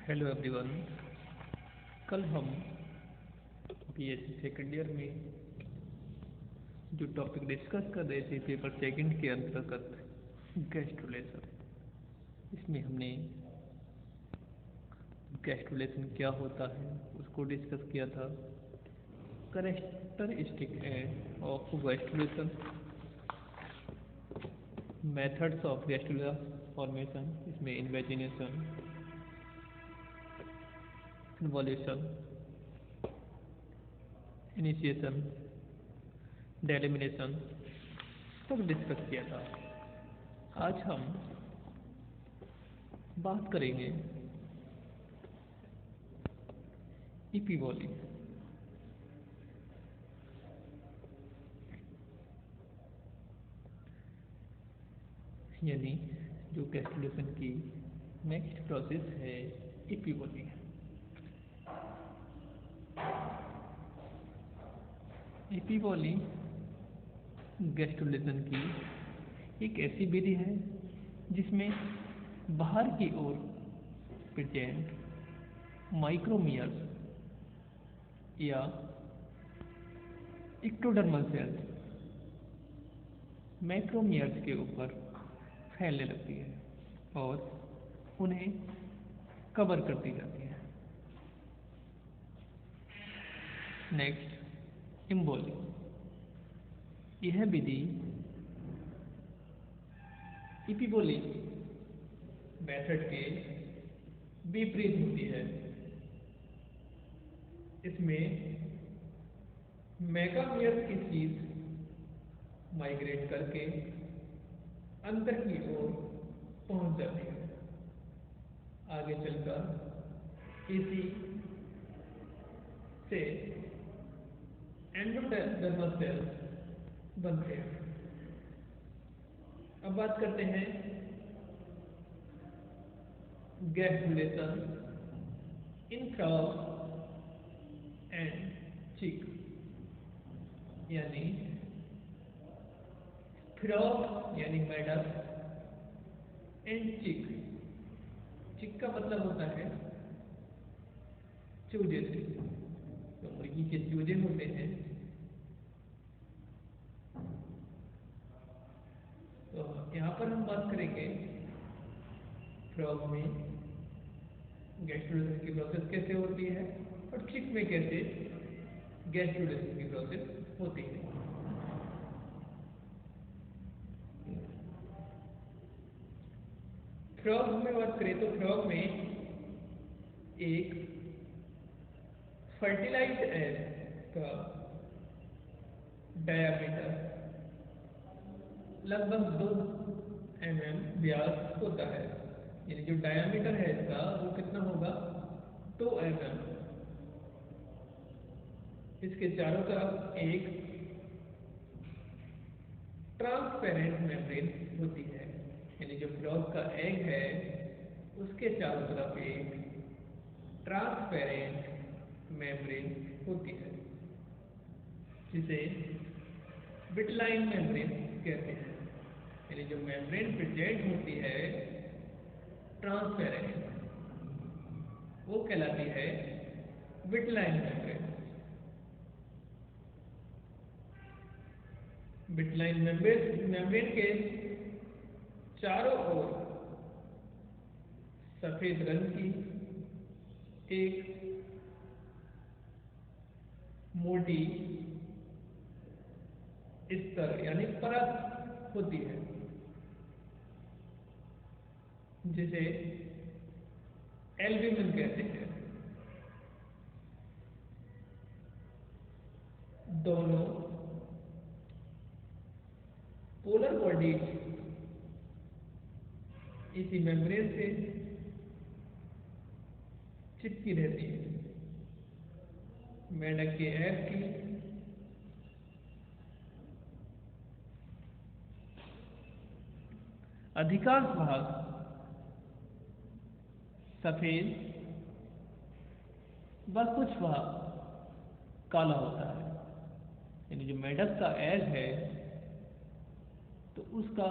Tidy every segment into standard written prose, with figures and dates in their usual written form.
Hello everyone. कल हम BSc second year में जो टॉपिक डिस्कस कर रहे थे पेपर सेकंड के अंतर्गत गेस्ट रिलेशन। इसमें हमने गेस्ट रिलेशन क्या होता है उसको डिस्कस किया था। Characteristic of guest relation, methods of guest formation, इसमें इन्वेजिनेशन, इन्वोल्यूशन, इनिशिएशन, डेलिमिनेशन सब डिस्कस किया था। आज हम बात करेंगे इपीवॉली। यानी जो कैलकुलेशन की नेक्स्ट प्रोसेस है इपीवॉली। इपीवॉली गैस्ट्रोलेशन की एक ऐसी विधि है जिसमें बाहर की ओर प्रेजेंट माइक्रोमियर्स या इक्टोडर्मल सेल्स मैक्रोमियर्स के ऊपर फैलने लगती है और उन्हें कवर करती जाती है। नेक्स्ट, इम्बोली। यह विधि इपीवॉली मेथड के विपरीत होती है। इसमें मेगामियर की चीज माइग्रेट करके अंदर की ओर पहुंच जाती है। आगे चलकर इसी से एंडोडर्मल सेल्स बनते हैं। अब बात करते हैं guest relation in frog and चिक। यानी फ्रॉग यानी मेढक एंड चिक। चिक का मतलब होता है चूजे से। तो मुर्गी के चूजे होते हैं। तो यहाँ पर हम बात करेंगे फ्रॉग में गैस्ट्रोलेशन की प्रोसेस कैसे होती है और चिक में कैसे गैस्ट्रोलेशन की प्रोसेस होती है। फ्रॉग में बात करें तो फ्रॉग में एक फर्टिलाइज्ड एग का डायामीटर लगभग 2 mm व्यास होता है। यानी जो डायामीटर है इसका वो कितना होगा, 2 mm। इसके चारों तरफ एक ट्रांसपेरेंट मेम्ब्रेन होती है। यानी जो फ्रॉग का एग है उसके चारों तरफ एक ट्रांसपेरेंट मेम्ब्रेन होती है जिसे विटलाइन मेम्ब्रेन कहते हैं। यानी जो मेम्ब्रेन प्रेजेंट होती है ट्रांसपेरेंट, वो कहलाती है विटलाइन मेम्ब्रेन। विटलाइन मेम्ब्रेन के चारों ओर सफेद रंग की एक मोटी स्तर यानी परत होती है जिसे एल्ब्यूमिन कहते हैं। दोनों पोलर बॉडीज इसी मेम्ब्रेन से चिपकी रहती है। मेंढक के एग की अधिकांश भाग सफेद व कुछ भाग काला होता है। यानी जो मेंढक का एग है तो उसका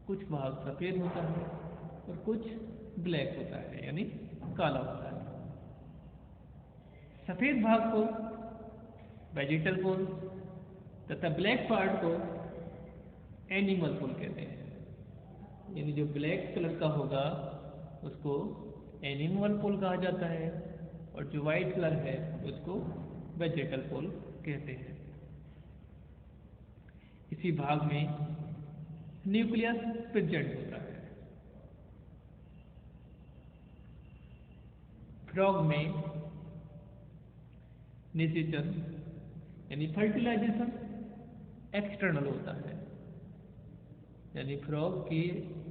कुछ भाग सफेद होता है और कुछ ब्लैक होता है यानी काला होता है। सफेद भाग को वेजिटल पोल तथा ब्लैक पार्ट को एनिमल पोल कहते हैं। यानी जो ब्लैक कलर का होगा उसको एनिमल पोल कहा जाता है और जो वाइट कलर है उसको वेजिटल पोल कहते हैं। इसी भाग में न्यूक्लियस प्रेजेंट होता है। फ्रॉग में निषेचन यानी फर्टिलाइजेशन एक्सटर्नल होता है। यानी फ्रॉग की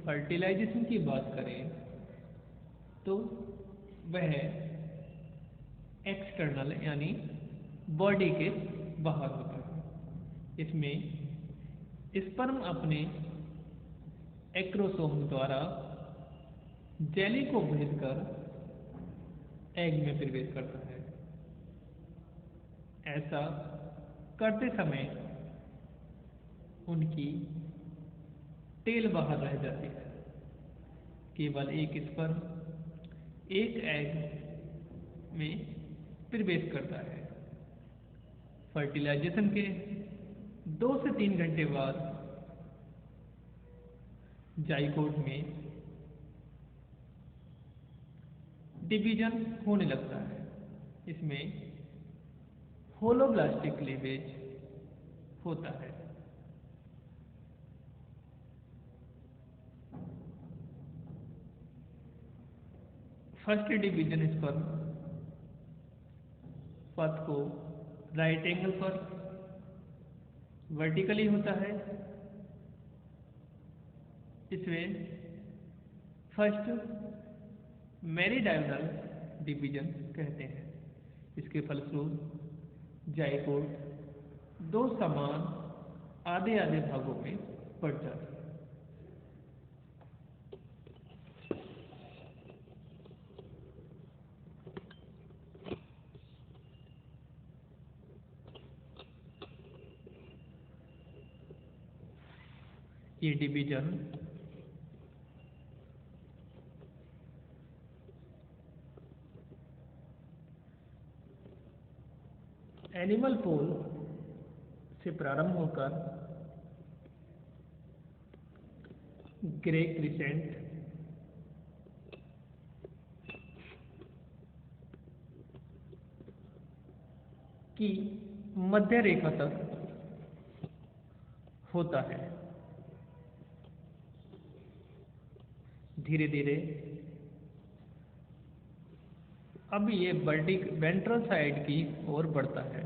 फर्टिलाइजेशन की बात करें तो वह एक्सटर्नल यानी बॉडी के बाहर होता है। इसमें स्पर्म अपने एक्रोसोम द्वारा जेली को भेजकर एग में प्रवेश करता है। ऐसा करते समय उनकी टेल बाहर रह जाती है। केवल एक स्पर्म एक एग में प्रवेश करता है। फर्टिलाइजेशन के 2 से 3 घंटे बाद जाइगोट में डिवीजन होने लगता है। इसमें होलोब्लास्टिक क्लीवेज होता है। फर्स्ट डिवीजन स्पर्म पथ को राइट एंगल पर वर्टिकली होता है। इसमें फर्स्ट मेरिडायनल डिवीजन कहते हैं। इसके फलस्वरूप जाइगोट 2 समान आधे आधे भागों में बढ़ जाता है। ये डिवीजन एनिमल पोल से प्रारंभ होकर ग्रे क्रिसेंट की मध्य रेखा तक होता है। धीरे धीरे अब ये वेंट्रल साइड की ओर बढ़ता है।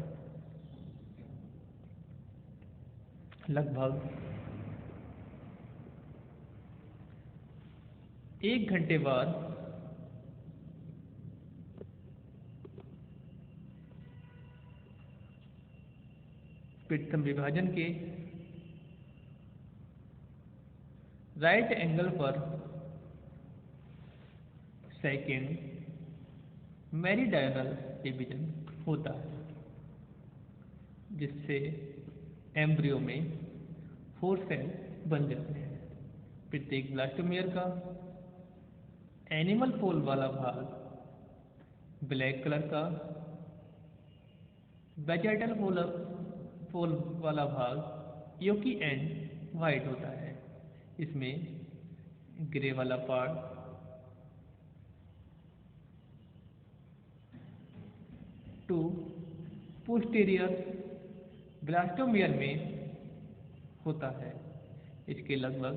लगभग 1 घंटे बाद पिट्ठम विभाजन के राइट एंगल पर सेकेंड मेरिडायनल डिवीजन होता है, जिससे एम्ब्रियो में 4 सेल बन जाते हैं। प्रत्येक ब्लास्टोमेयर का एनिमल पोल वाला भाग ब्लैक कलर का, वेजिटल पोल वाला भाग योकी एंड वाइट होता है। इसमें ग्रे वाला पार्ट टू पोस्टीरियर ब्लास्टोमियर में होता है। इसके लगभग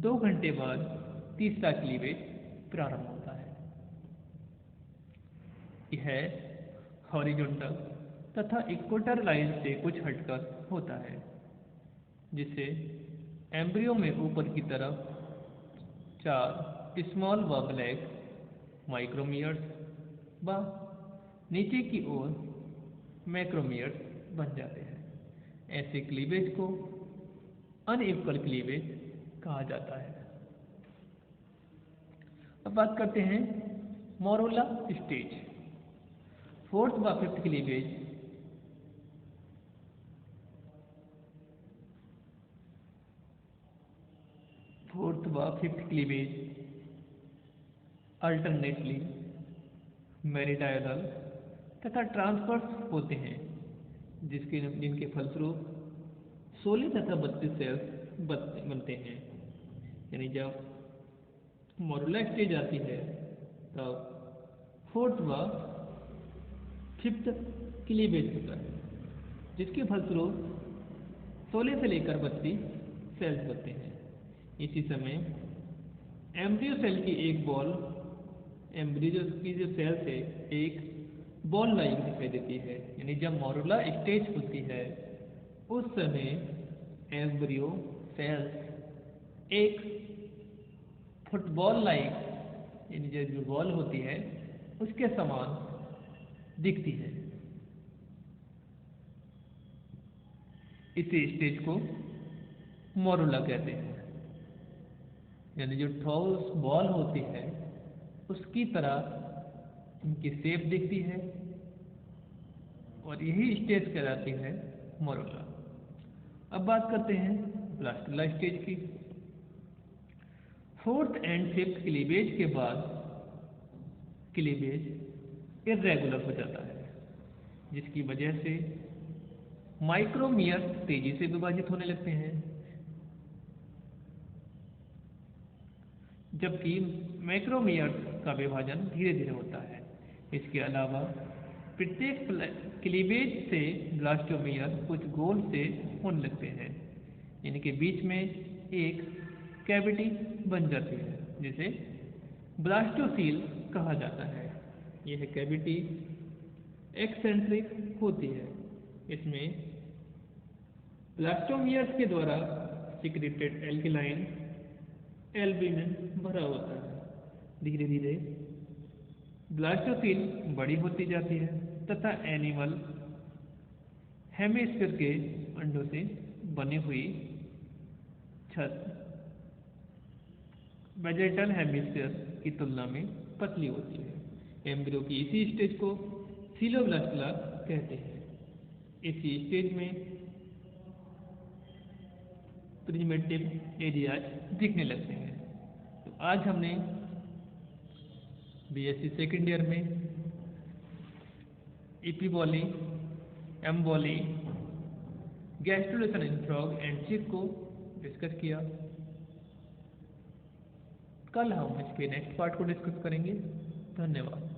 2 घंटे बाद तीसरा क्लीवेज प्रारंभ होता है। यह हॉरिजॉन्टल तथा इक्वेटर लाइन से कुछ हटकर होता है, जिससे एम्ब्रियो में ऊपर की तरफ 4 स्मॉल व ब्लैक माइक्रोमियर्स व नीचे की ओर मैक्रोमियर्स बन जाते हैं। ऐसे क्लीवेज को अनइक्वल क्लीवेज कहा जाता है। अब बात करते हैं मोरूला स्टेज। 4th व 5th क्लीवेज अल्टरनेटली मेरिडायनल तथा ट्रांसवर्स होते हैं, जिनके फलस्वरूप 16 तथा 32 सेल्स बनते हैं। यानी जब मोरुला स्टेज आती है तब फोर्थ व फिफ्थ क्लीवेज होता है, जिसके फलस्वरूप 16 से लेकर 32 सेल्स बनते हैं। इसी समय एम्ब्रियो सेल की एक बॉल, एम्ब्रियो की जो सेल्स है एक बॉल लाइक दिखाई देती है। यानी जब मोरुला स्टेज होती है उस समय एम्ब्रियो सेल्स एक फुटबॉल लाइक, यानी जो बॉल होती है उसके समान दिखती है। इसी स्टेज को मोरुला कहते हैं। यानी जो ठोस बॉल होती है उसकी तरह इनकी शेप दिखती है और यही स्टेज कहलाती है मोरुला। अब बात करते हैं ब्लास्टुला स्टेज की। फोर्थ एंड फिफ्थ क्लीवेज के बाद क्लीवेज इर्रेगुलर हो जाता है, जिसकी वजह से माइक्रोमियर तेजी से विभाजित होने लगते हैं, जबकि मैक्रोमियर का विभाजन धीरे धीरे होता है। इसके अलावा प्रत्येक क्लीवेज से ब्लास्टोमियर कुछ गोल से होने लगते हैं, इनके बीच में एक कैविटी बन जाती है जिसे ब्लास्टोसील कहा जाता है। यह कैविटी एक्सेंट्रिक होती है। इसमें ब्लास्टोमियर्स के द्वारा सिक्रेटेड एल्कलाइन एल्ब्यूमिन भरा होता है। धीरे धीरे ब्लास्टोसील बड़ी होती जाती है तथा एनिमल हेमिस्फीयर के अंडों से बनी हुई छत वेजेटल हेमिस्फीयर की तुलना में पतली होती है। एम्ब्रियो की इसी स्टेज को सीलोब्लास्टुला कहते हैं। इसी स्टेज में प्रिमिटिव एरियाज दिखने लगते हैं। तो आज हमने बीएससी सेकेंड ईयर में epiboly, emboly, gastrulation in frog and chick को डिस्कस किया। कल हम इसके नेक्स्ट पार्ट को डिस्कस करेंगे। धन्यवाद।